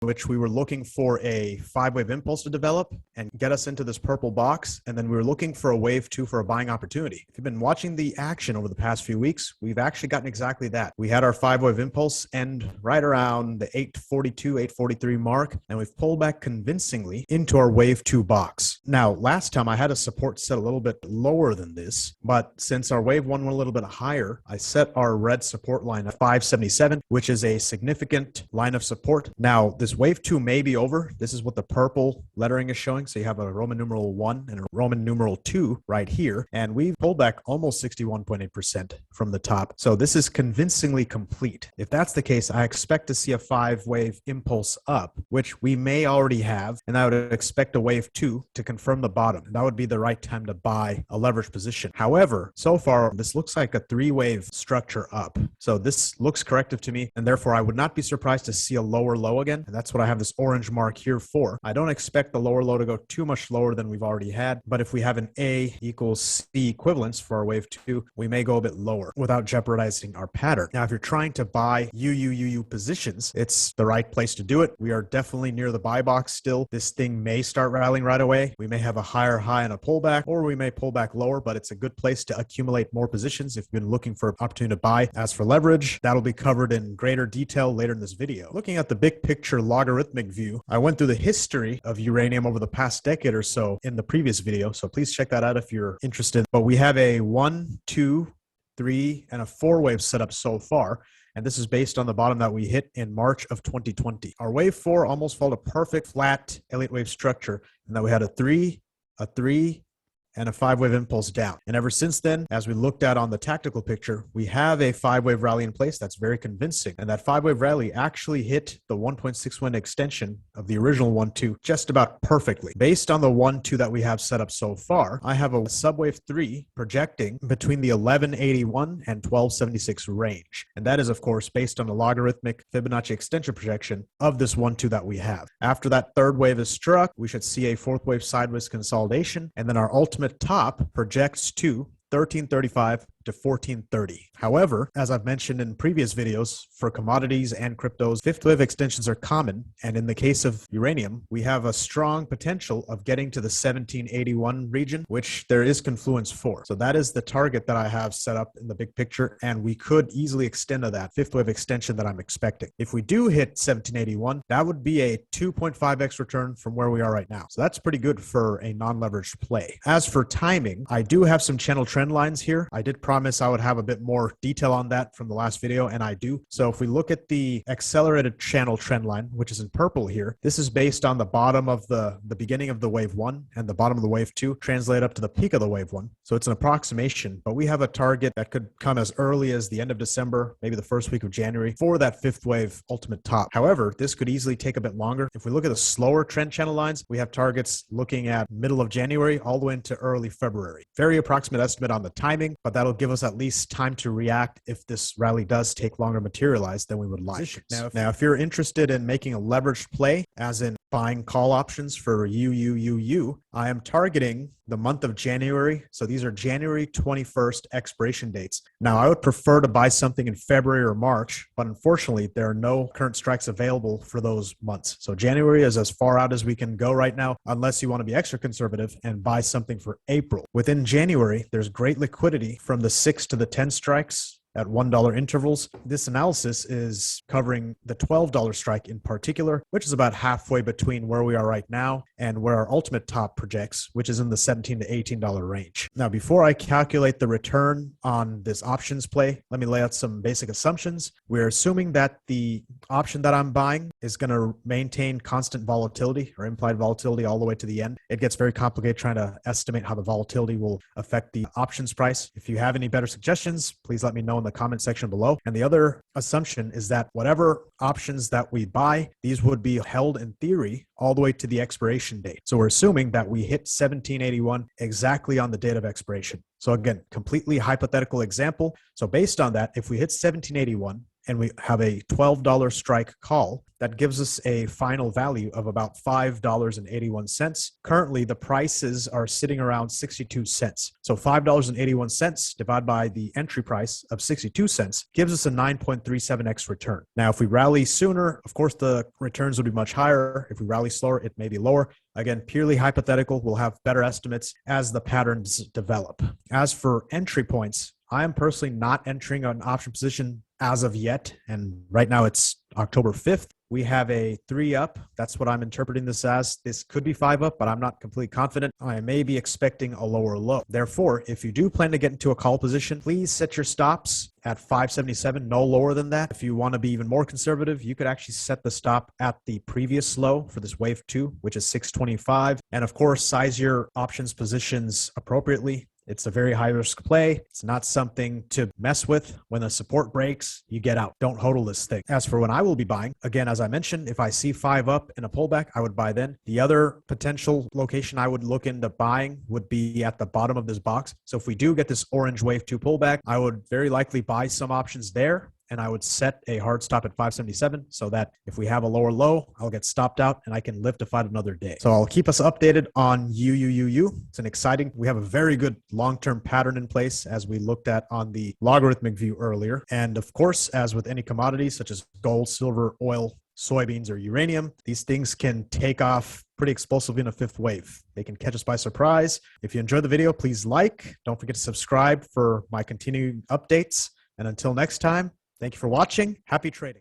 which we were looking for a 5-wave impulse to develop and get us into this purple box. And then we were looking for a wave 2 for a buying opportunity. If you've been watching the action over the past few weeks, we've actually gotten exactly that. We had our 5-wave impulse end right around the 842, 843 mark, and we've pulled back convincingly into our wave 2 box. Now, last time I had a support set a little bit lower than this, but since our wave 1 went a little bit higher, I set our red support line at 577, which is a significant line of support. Now, this wave 2 may be over. This is what the purple lettering is showing. So you have a Roman numeral 1 and a Roman numeral 2 right here. And we've pulled back almost 61.8% from the top. So this is convincingly complete. If that's the case, I expect to see a 5-wave impulse up, which we may already have. And I would expect a wave 2 to confirm the bottom. That would be the right time to buy a leverage position. However, so far, this looks like a 3-wave structure up. So this looks corrective to me. And therefore, I would not be surprised to see a lower low again. And that's what I have this orange mark here for. I don't expect the lower low to go too much lower than we've already had. But if we have an A equals C equivalence for our wave 2, we may go a bit lower without jeopardizing our pattern. Now, if you're trying to buy UUUU positions, it's the right place to do it. We are definitely near the buy box still. This thing may start rallying right away. We may have a higher high and a pullback, or we may pull back lower, but it's a good place to accumulate more positions if you've been looking for an opportunity to buy. As for leverage, that'll be covered in greater detail later in this video. Looking at the big picture logarithmic view, I went through the history of uranium over the past decade or so in the previous video, so please check that out if you're interested. But we have a 1, 2, 3, and a 4-wave setup so far. And this is based on the bottom that we hit in March of 2020. Our wave 4 almost followed a perfect flat Elliott wave structure, and that we had a 3, and a 5-wave impulse down. And ever since then, as we looked at on the tactical picture, we have a 5-wave rally in place that's very convincing. And that 5-wave rally actually hit the 1.61 extension of the original 1-2 just about perfectly. Based on the 1-2 that we have set up so far, I have a subwave-3 projecting between the 1181 and 1276 range. And that is, of course, based on the logarithmic Fibonacci extension projection of this 1-2 that we have. After that third wave is struck, we should see a 4th wave sideways consolidation, and then our ultimate top projects to 1335 to 1430. However, as I've mentioned in previous videos, for commodities and cryptos, 5th wave extensions are common. And in the case of uranium, we have a strong potential of getting to the 1781 region, which there is confluence for. So that is the target that I have set up in the big picture. And we could easily extend to that 5th wave extension that I'm expecting. If we do hit 1781, that would be a 2.5x return from where we are right now. So that's pretty good for a non-leveraged play. As for timing, I do have some channel trend lines here. I did promise I would have a bit more detail on that from the last video, and I do. So if we look at the accelerated channel trend line, which is in purple here, this is based on the bottom of the beginning of the wave 1 and the bottom of the wave 2 translate up to the peak of the wave 1. So it's an approximation, but we have a target that could come as early as the end of December, maybe the first week of January for that 5th wave ultimate top. However, this could easily take a bit longer. If we look at the slower trend channel lines, we have targets looking at middle of January all the way into early February. Very approximate estimate on the timing, but that'll give us at least time to react if this rally does take longer to materialize than we would like. Now, if you're interested in making a leveraged play, as in buying call options for UUUU, I am targeting the month of January. So these are January 21st expiration dates. Now, I would prefer to buy something in February or March, but unfortunately, there are no current strikes available for those months. So January is as far out as we can go right now, unless you want to be extra conservative and buy something for April. Within January, there's great liquidity from the 6 to the 10 strikes at $1 intervals. This analysis is covering the $12 strike in particular, which is about halfway between where we are right now and where our ultimate top projects, which is in the $17 to $18 range. Now, before I calculate the return on this options play, let me lay out some basic assumptions. We're assuming that the option that I'm buying is going to maintain constant volatility or implied volatility all the way to the end. It gets very complicated trying to estimate how the volatility will affect the options price. If you have any better suggestions, please let me know in the comment section below. And the other assumption is that whatever options that we buy, these would be held in theory all the way to the expiration date. So we're assuming that we hit 1781 exactly on the date of expiration. So again, completely hypothetical example. So based on that, if we hit 1781, and we have a $12 strike call. That gives us a final value of about $5.81. Currently, the prices are sitting around 62 cents. So $5.81 divided by the entry price of 62 cents gives us a 9.37x return. Now, if we rally sooner, of course, the returns would be much higher. If we rally slower, it may be lower. Again, purely hypothetical. We'll have better estimates as the patterns develop. As for entry points, I am personally not entering an option position as of yet. And right now it's October 5th. We have a 3 up. That's what I'm interpreting this as. This could be 5 up, but I'm not completely confident. I may be expecting a lower low. Therefore, if you do plan to get into a call position, please set your stops at 577, no lower than that. If you want to be even more conservative, you could actually set the stop at the previous low for this wave 2, which is 625. And of course, size your options positions appropriately. It's a very high risk play. It's not something to mess with. When the support breaks, you get out. Don't hodl this thing. As for when I will be buying, again, as I mentioned, if I see 5 up in a pullback, I would buy then. The other potential location I would look into buying would be at the bottom of this box. So if we do get this orange wave 2 pullback, I would very likely buy some options there. And I would set a hard stop at 577 so that if we have a lower low, I'll get stopped out and I can live to fight another day. So I'll keep us updated on UUUU. It's an exciting, we have a very good long-term pattern in place as we looked at on the logarithmic view earlier. And of course, as with any commodities such as gold, silver, oil, soybeans, or uranium, these things can take off pretty explosively in a 5th wave. They can catch us by surprise. If you enjoyed the video, please like. Don't forget to subscribe for my continuing updates. And until next time, thank you for watching. Happy trading.